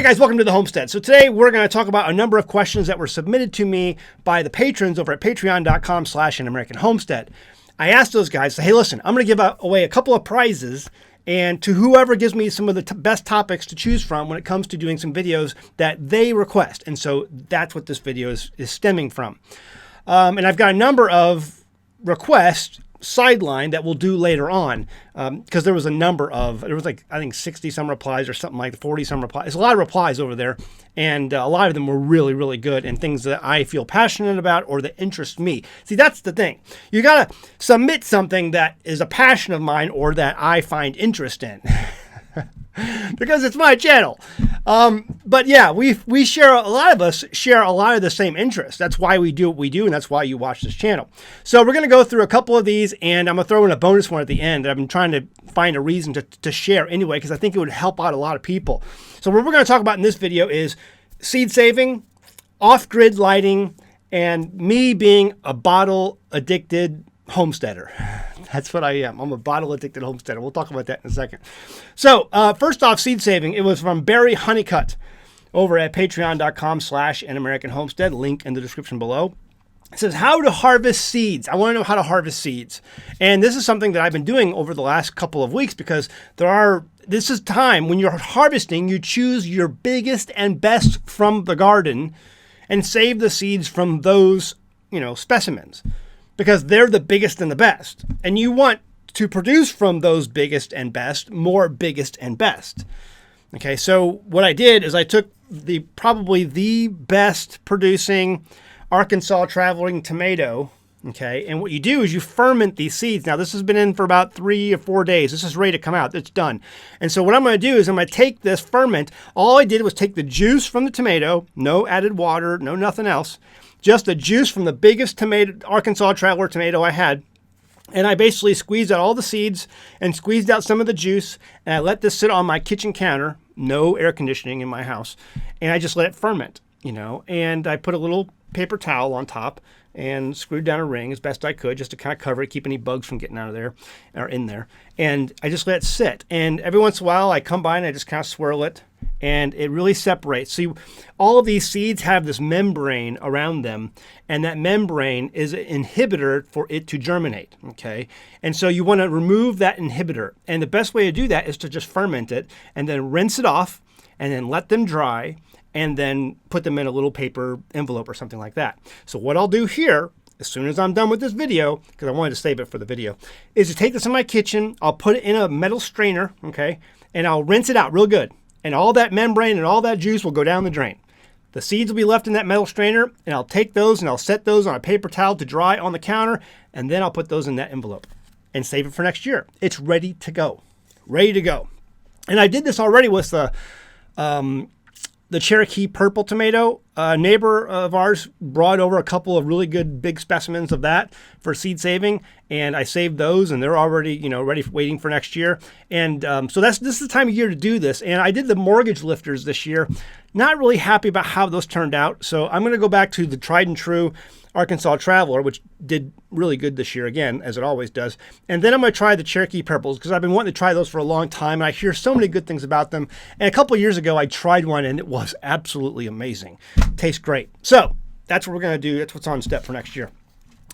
Hey guys, welcome to the Homestead. So today we're going to talk about a number of questions that were submitted to me by the patrons over at patreon.com/AnAmericanHomestead. I asked those guys, hey listen, I'm going to give away a couple of prizes and to whoever gives me some of the best topics to choose from when it comes to doing some videos that they request. And so that's what this video is stemming from. And I've got a number of requests sideline that we'll do later on because there was like I think 60 some replies or something like 40 some replies. There's a lot of replies over there, and a lot of them were really, really good and things that I feel passionate about or that interest me. See, that's the thing. You got to submit something that is a passion of mine or that I find interest in. Because it's my channel. But yeah, we share, a lot of us share a lot of the same interests. That's why we do what we do, and that's why you watch this channel. So we're going to go through a couple of these, and I'm going to throw in a bonus one at the end. I've been trying to find a reason to share anyway, because I think it would help out a lot of people. So what we're going to talk about in this video is seed saving, off-grid lighting, and me being a bottle-addicted homesteader. That's what I am. I'm a bottle-addicted homesteader. We'll talk about that in a second. So first off, seed saving. It was from Barry Honeycutt over at patreon.com/AnAmericanHomestead. Link in the description below. It says, how to harvest seeds. I want to know how to harvest seeds. And this is something that I've been doing over the last couple of weeks because this is time when you're harvesting, you choose your biggest and best from the garden and save the seeds from those, specimens, because they're the biggest and the best. And you want to produce from those biggest and best, more biggest and best. Okay, so what I did is I took probably the best producing Arkansas traveling tomato, okay, and what you do is you ferment these seeds. Now this has been in for about 3 or 4 days. This is ready to come out. It's done. And so what I'm going to do is I'm going to take this ferment. All I did was take the juice from the tomato, no added water, no nothing else, just the juice from the biggest tomato, Arkansas Traveler tomato I had. And I basically squeezed out all the seeds and squeezed out some of the juice. And I let this sit on my kitchen counter, no air conditioning in my house. And I just let it ferment, and I put a little paper towel on top and screwed down a ring as best I could just to kind of cover it, keep any bugs from getting out of there or in there. And I just let it sit. And every once in a while I come by and I just kind of swirl it, and it really separates. See, all of these seeds have this membrane around them, and that membrane is an inhibitor for it to germinate, okay? And so you want to remove that inhibitor. And the best way to do that is to just ferment it and then rinse it off and then let them dry and then put them in a little paper envelope or something like that. So what I'll do here, as soon as I'm done with this video, because I wanted to save it for the video, is to take this in my kitchen, I'll put it in a metal strainer, okay, and I'll rinse it out real good. And all that membrane and all that juice will go down the drain. The seeds will be left in that metal strainer, and I'll take those and I'll set those on a paper towel to dry on the counter, and then I'll put those in that envelope and save it for next year. It's ready to go. Ready to go. And I did this already with the Cherokee purple tomato. A neighbor of ours brought over a couple of really good big specimens of that for seed saving, and I saved those, and they're already ready, waiting for next year. And so this is the time of year to do this. And I did the mortgage lifters this year. Not really happy about how those turned out, so I'm going to go back to the tried and true Arkansas Traveler, which did really good this year again, as it always does. And then I'm going to try the Cherokee Purples because I've been wanting to try those for a long time, and I hear so many good things about them. And a couple of years ago, I tried one, and it was absolutely amazing. Tastes great. So that's what we're going to do. That's what's on step for next year.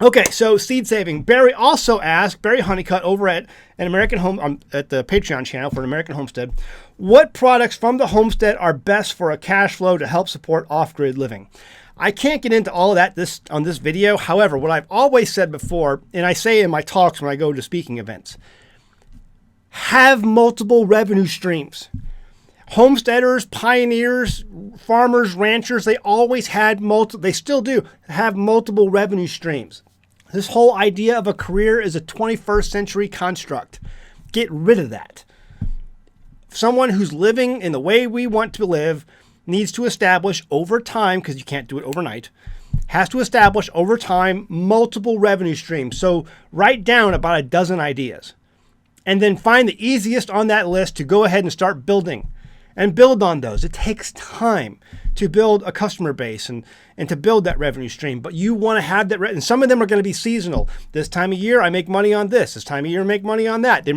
Okay, so seed saving. Barry also asked, Barry Honeycutt over at at the Patreon channel for An American Homestead, what products from the homestead are best for a cash flow to help support off-grid living? I can't get into all of that on this video. However, what I've always said before, and I say in my talks when I go to speaking events, have multiple revenue streams. Homesteaders, pioneers, farmers, ranchers, they always had they still do have multiple revenue streams. This whole idea of a career is a 21st century construct. Get rid of that. Someone who's living in the way we want to live needs to establish over time, because you can't do it overnight, has to establish over time multiple revenue streams. So write down about a dozen ideas and then find the easiest on that list to go ahead and start building. and build on those. It takes time to build a customer base and to build that revenue stream. But you want to have that, and some of them are going to be seasonal. This time of year, I make money on this. This time of year, I make money on that.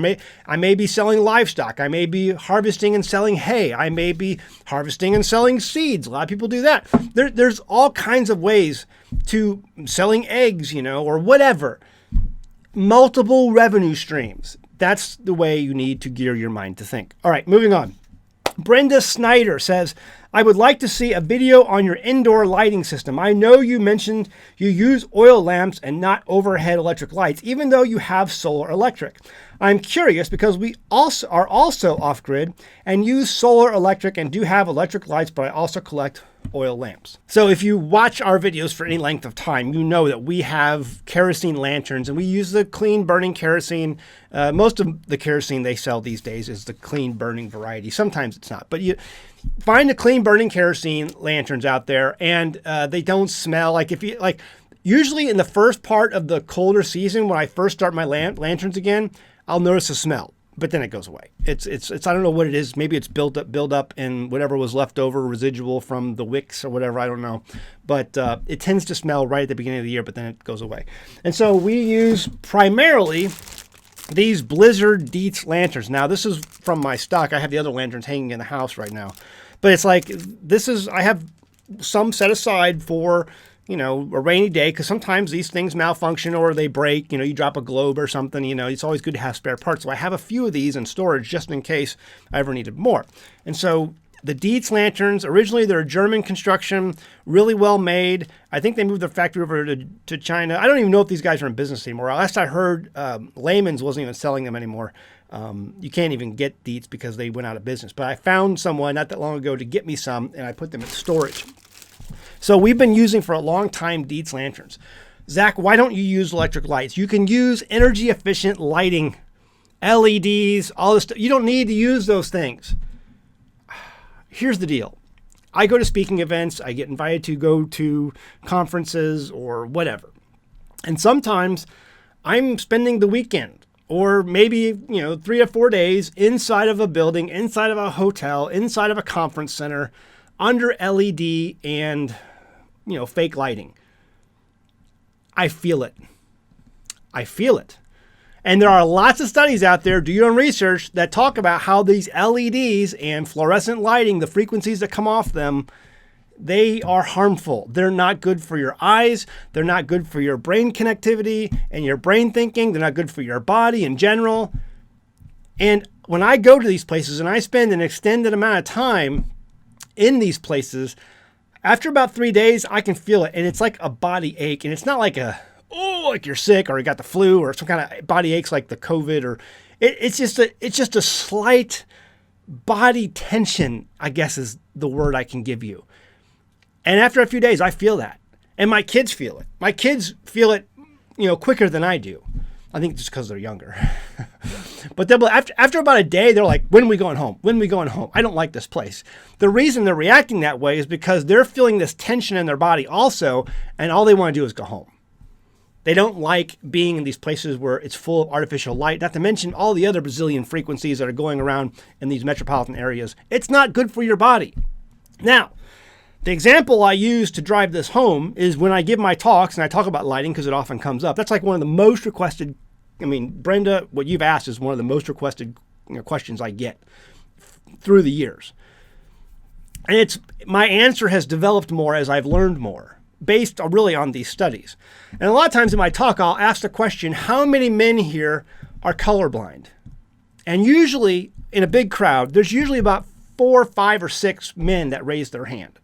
I may be selling livestock. I may be harvesting and selling hay. I may be harvesting and selling seeds. A lot of people do that. There's all kinds of ways to selling eggs, or whatever. Multiple revenue streams. That's the way you need to gear your mind to think. All right, moving on. Brenda Snyder says, I would like to see a video on your indoor lighting system. I know you mentioned you use oil lamps and not overhead electric lights, even though you have solar electric. I'm curious because we also are off-grid and use solar electric and do have electric lights, but I also collect oil lamps. So if you watch our videos for any length of time, you know that we have kerosene lanterns and we use the clean burning kerosene. Most of the kerosene they sell these days is the clean burning variety. Sometimes it's not, but you find the clean burning kerosene lanterns out there, and they don't smell usually in the first part of the colder season, when I first start my lanterns again, I'll notice a smell, but then it goes away. It's I don't know what it is. Maybe it's built up in whatever was left over, residual from the wicks or whatever. I don't know, but it tends to smell right at the beginning of the year, but then it goes away. And so we use primarily these Blizzard Dietz lanterns. Now this is from my stock. I have the other lanterns hanging in the house right now, but it's like I have some set aside for a rainy day, because sometimes these things malfunction or they break. You drop a globe or something. It's always good to have spare parts. So I have a few of these in storage just in case I ever needed more. And so the Dietz lanterns, originally they're a German construction, really well made. I think they moved their factory over to China. I don't even know if these guys are in business anymore. Last I heard, Lehman's wasn't even selling them anymore. You can't even get Dietz because they went out of business. But I found someone not that long ago to get me some, and I put them in storage. So we've been using for a long time Dietz lanterns. Zach, why don't you use electric lights? You can use energy efficient lighting, LEDs, all this stuff. You don't need to use those things. Here's the deal. I go to speaking events. I get invited to go to conferences or whatever. And sometimes I'm spending the weekend or maybe, 3 or 4 days inside of a building, inside of a hotel, inside of a conference center, under LED and, fake lighting. I feel it. And there are lots of studies out there, do your own research, that talk about how these LEDs and fluorescent lighting, the frequencies that come off them, they are harmful. They're not good for your eyes. They're not good for your brain connectivity and your brain thinking. They're not good for your body in general. And when I go to these places and I spend an extended amount of time in these places, after about 3 days, I can feel it. And it's like a body ache. And it's not like like you're sick or you got the flu or some kind of body aches like the COVID, or it's just a slight body tension, I guess is the word I can give you. And after a few days, I feel that. And my kids feel it. My kids feel it, quicker than I do. I think just because they're younger. But after about a day, they're like, when are we going home? When are we going home? I don't like this place. The reason they're reacting that way is because they're feeling this tension in their body also, and all they want to do is go home. They don't like being in these places where it's full of artificial light, not to mention all the other bazillion frequencies that are going around in these metropolitan areas. It's not good for your body. Now, the example I use to drive this home is when I give my talks and I talk about lighting, because it often comes up. That's like one of the most requested. Brenda, what you've asked is one of the most requested questions I get through the years. And my answer has developed more as I've learned more, based really on these studies. And a lot of times in my talk, I'll ask the question, how many men here are colorblind? And usually in a big crowd, there's usually about 4, 5, or 6 men that raise their hand.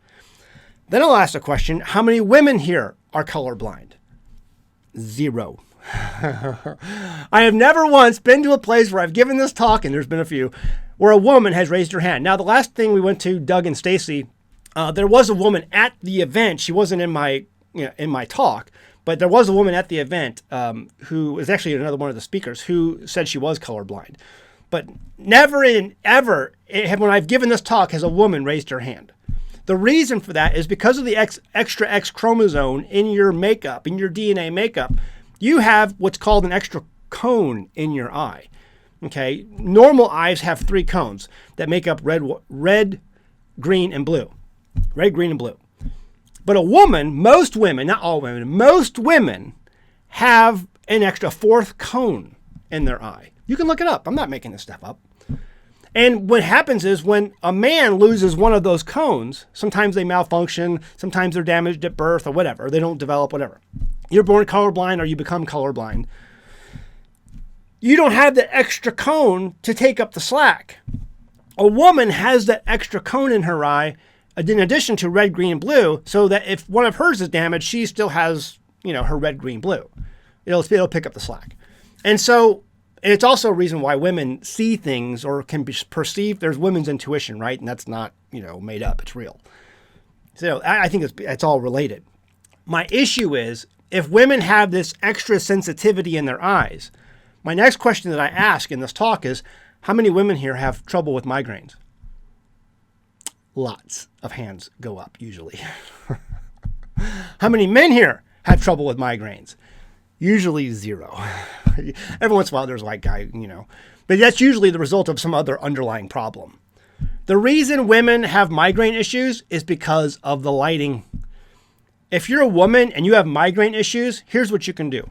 Then I'll ask the question, how many women here are colorblind? 0. I have never once been to a place where I've given this talk, and there's been a few, where a woman has raised her hand. Now, the last thing we went to, Doug and Stacy, there was a woman at the event. She wasn't in my talk, but there was a woman at the event who was actually another one of the speakers who said she was colorblind. But never ever, when I've given this talk, has a woman raised her hand. The reason for that is because of the extra X chromosome in your makeup, in your DNA makeup, you have what's called an extra cone in your eye. Okay, normal eyes have 3 cones that make up red, green, and blue. Red, green, and blue. But a woman, most women, not all women, most women have an extra 4th cone in their eye. You can look it up. I'm not making this stuff up. And what happens is when a man loses one of those cones, sometimes they malfunction, sometimes they're damaged at birth or whatever. They don't develop, whatever. You're born colorblind or you become colorblind. You don't have the extra cone to take up the slack. A woman has that extra cone in her eye in addition to red, green, and blue, so that if one of hers is damaged, she still has, her red, green, blue. It'll pick up the slack. And so it's also a reason why women see things or can be perceived. There's women's intuition, right? And that's not, made up. It's real. So I think it's all related. My issue is if women have this extra sensitivity in their eyes, my next question that I ask in this talk is, how many women here have trouble with migraines? Lots of hands go up, usually. How many men here have trouble with migraines? Usually 0. Every once in a while there's a white guy, But that's usually the result of some other underlying problem. The reason women have migraine issues is because of the lighting. If you're a woman and you have migraine issues, here's what you can do.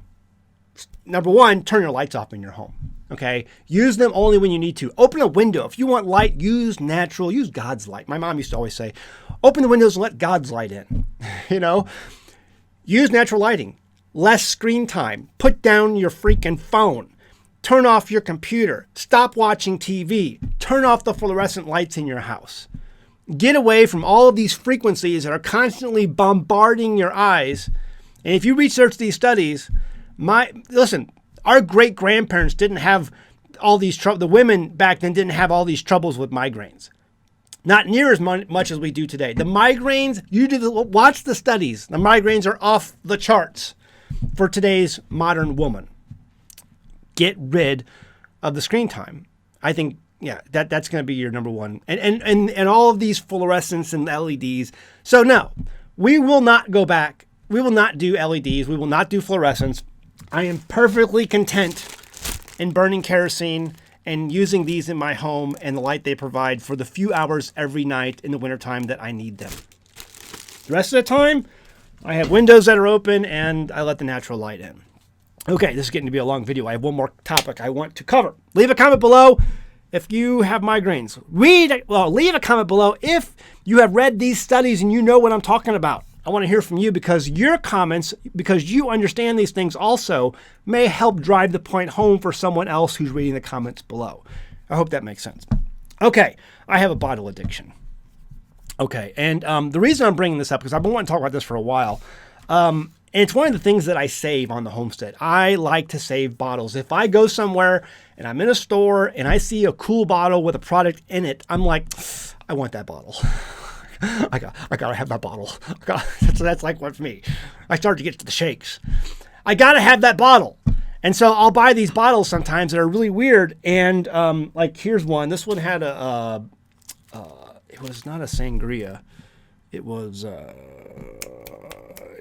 Number 1, turn your lights off in your home. Okay? Use them only when you need to. Open a window. If you want light, use God's light. My mom used to always say, open the windows and let God's light in. Use natural lighting. Less screen time. Put down your freaking phone. Turn off your computer. Stop watching TV. Turn off the fluorescent lights in your house. Get away from all of these frequencies that are constantly bombarding your eyes. And if you research these studies, our great-grandparents didn't have all these trouble. The women back then didn't have all these troubles with migraines. Not near as much as we do today. The migraines, watch the studies. The migraines are off the charts for today's modern woman. Get rid of the screen time. I think, that's going to be your number 1. And all of these fluorescents and LEDs. So no, we will not go back. We will not do LEDs. We will not do fluorescents. I am perfectly content in burning kerosene and using these in my home and the light they provide for the few hours every night in the wintertime that I need them. The rest of the time, I have windows that are open and I let the natural light in. Okay, this is getting to be a long video. I have one more topic I want to cover. Leave a comment below if you have migraines. Leave a comment below if you have read these studies and you know what I'm talking about. I want to hear from you because your comments, because you understand these things also, may help drive the point home for someone else who's reading the comments below. I hope that makes sense. Okay, I have a bottle addiction. Okay, and the reason I'm bringing this up, because I've been wanting to talk about this for a while, and it's one of the things that I save on the homestead. I like to save bottles. If I go somewhere and I'm in a store and I see a cool bottle with a product in it, I'm like, I want that bottle. I gotta have that bottle. That's like what's me. I start to get to the shakes. I gotta have that bottle. And so I'll buy these bottles sometimes that are really weird. And like here's one. This one had it was not a sangria. It was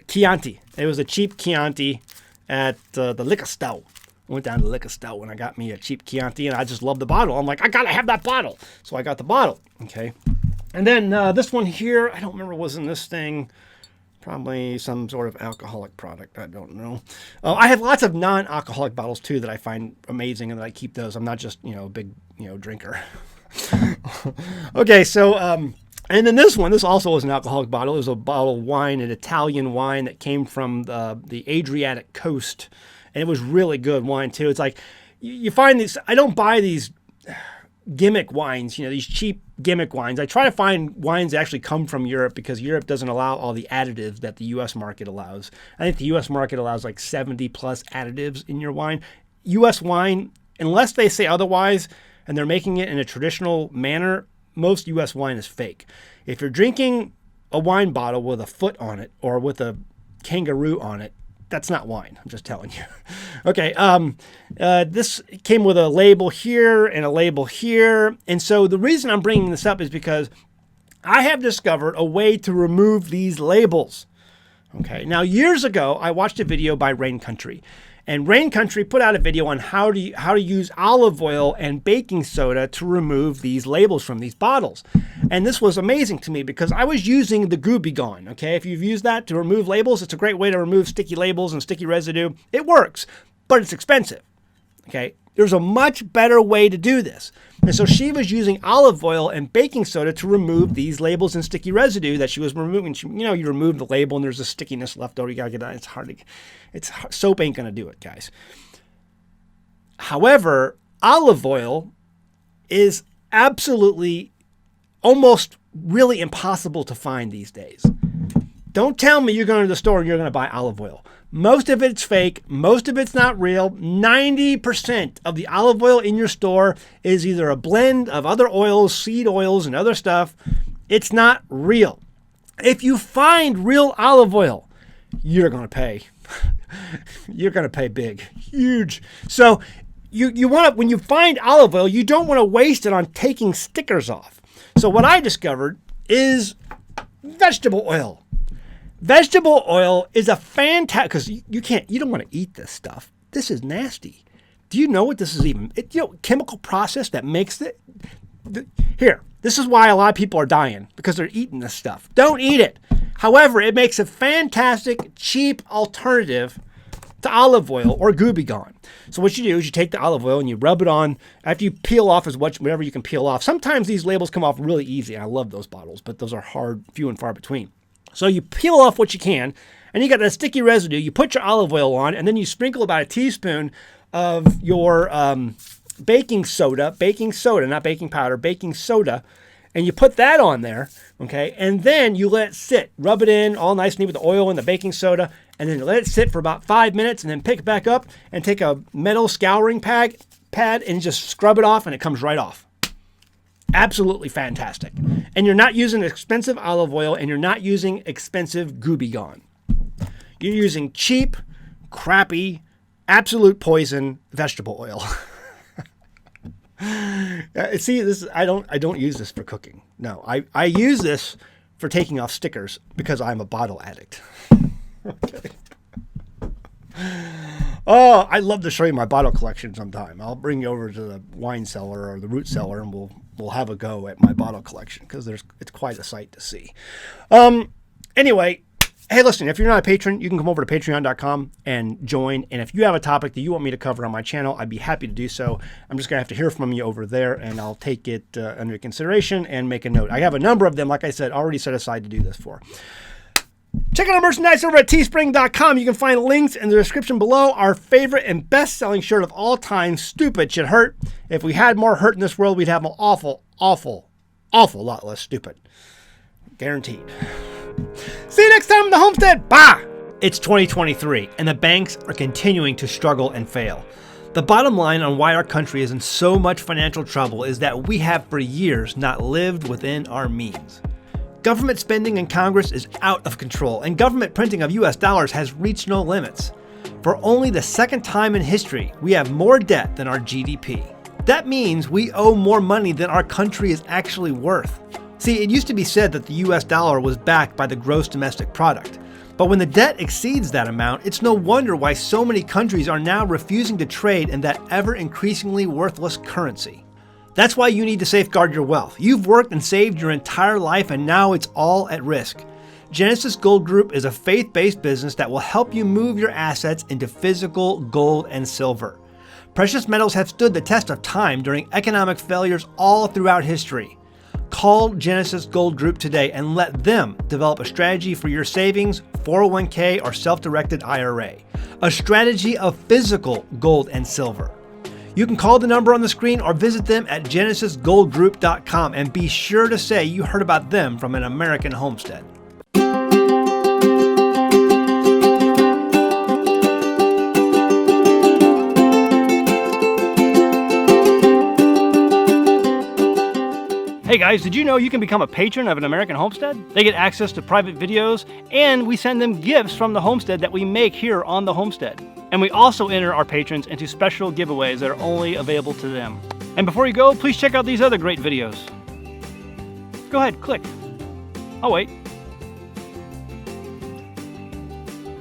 Chianti. It was a cheap Chianti at the liquor store. I went down to the liquor store when I got me a cheap Chianti, and I just love the bottle. I'm like, I gotta have that bottle. So I got the bottle. Okay. And then this one here, I don't remember what was in this thing. Probably some sort of alcoholic product. I don't know. I have lots of non-alcoholic bottles too that I find amazing, and that I keep those. I'm not just a big drinker. Okay, so and then this one, this also was an alcoholic bottle. It was a bottle of wine, an Italian wine that came from the Adriatic coast, and it was really good wine too. It's like you find these. I don't buy these gimmick wines, these cheap gimmick wines. I try to find wines that actually come from Europe because Europe doesn't allow all the additives that the U.S. market allows. I think the U.S. market allows like 70 plus additives in your wine. U.S. wine, unless they say otherwise and they're making it in a traditional manner, most U.S. wine is fake. If you're drinking a wine bottle with a foot on it or with a kangaroo on it, that's not wine. I'm just telling you. Okay. This came with a label here and a label here. And so the reason I'm bringing this up is because I have discovered a way to remove these labels. Okay. Now, years ago, I watched a video by Rain Country, And Rain Country put out a video on how to use olive oil and baking soda to remove these labels from these bottles. And this was amazing to me because I was using the Gooby Gone. Okay, if you've used that to remove labels, it's a great way to remove sticky labels and sticky residue. It works, but it's expensive. Okay, there's a much better way to do this. And so she was using olive oil and baking soda to remove these labels and sticky residue that she was removing. You remove the label and there's a stickiness left over. You gotta get that. Soap ain't gonna do it, guys. However, olive oil is absolutely almost really impossible to find these days. Don't tell me you're going to the store and you're going to buy olive oil. Most of it's fake. Most of it's not real. 90% of the olive oil in your store is either a blend of other oils, seed oils, and other stuff. It's not real. If you find real olive oil, you're going to pay. You're going to pay big, huge. So you want to, when you find olive oil, you don't want to waste it on taking stickers off. So what I discovered is vegetable oil. Vegetable oil is a fantastic, because you don't want to eat this stuff. This is nasty. Do you know what this is even? Chemical process that makes it. Here, this is why a lot of people are dying, because they're eating this stuff. Don't eat it. However, it makes a fantastic, cheap alternative to olive oil or Gooby Gone. So what you do is you take the olive oil and you rub it on after you peel off whatever you can peel off. Sometimes these labels come off really easy. I love those bottles, but those are hard, few and far between. So you peel off what you can, and you got that sticky residue. You put your olive oil on, and then you sprinkle about a teaspoon of your baking soda, not baking powder, baking soda, and you put that on there, okay? And then you let it sit. Rub it in all nice and neat with the oil and the baking soda, and then let it sit for about 5 minutes, and then pick it back up and take a metal scouring pad and just scrub it off, and it comes right off. Absolutely fantastic. And you're not using expensive olive oil, and you're not using expensive Gooby Gone. You're using cheap, crappy, absolute poison vegetable oil. See, I don't use this for cooking. No, I use this for taking off stickers because I'm a bottle addict. Okay. Oh, I'd love to show you my bottle collection sometime. I'll bring you over to the wine cellar or the root cellar, and we'll have a go at my bottle collection, because it's quite a sight to see. Anyway, hey, listen, if you're not a patron, you can come over to patreon.com and join. And if you have a topic that you want me to cover on my channel, I'd be happy to do so. I'm just going to have to hear from you over there, and I'll take it under consideration and make a note. I have a number of them, like I said, already set aside to do this for. Check out our merchandise over at teespring.com. You can find links in the description below. Our favorite and best-selling shirt of all time, Stupid Should Hurt. If we had more hurt in this world, we'd have an awful, awful, awful lot less stupid. Guaranteed. See you next time on the Homestead. Bye! It's 2023, and the banks are continuing to struggle and fail. The bottom line on why our country is in so much financial trouble is that we have for years not lived within our means. Government spending in Congress is out of control, and government printing of US dollars has reached no limits. For only the second time in history, we have more debt than our GDP. That means we owe more money than our country is actually worth. See, it used to be said that the US dollar was backed by the gross domestic product. But when the debt exceeds that amount, it's no wonder why so many countries are now refusing to trade in that ever increasingly worthless currency. That's why you need to safeguard your wealth. You've worked and saved your entire life, and now it's all at risk. Genesis Gold Group is a faith-based business that will help you move your assets into physical gold and silver. Precious metals have stood the test of time during economic failures all throughout history. Call Genesis Gold Group today and let them develop a strategy for your savings, 401k, or self-directed IRA. A strategy of physical gold and silver. You can call the number on the screen or visit them at genesisgoldgroup.com, and be sure to say you heard about them from an American Homestead. Hey guys, did you know you can become a patron of an American Homestead? They get access to private videos, and we send them gifts from the homestead that we make here on the homestead. And we also enter our patrons into special giveaways that are only available to them. And before you go, please check out these other great videos. Go ahead, click. I'll wait.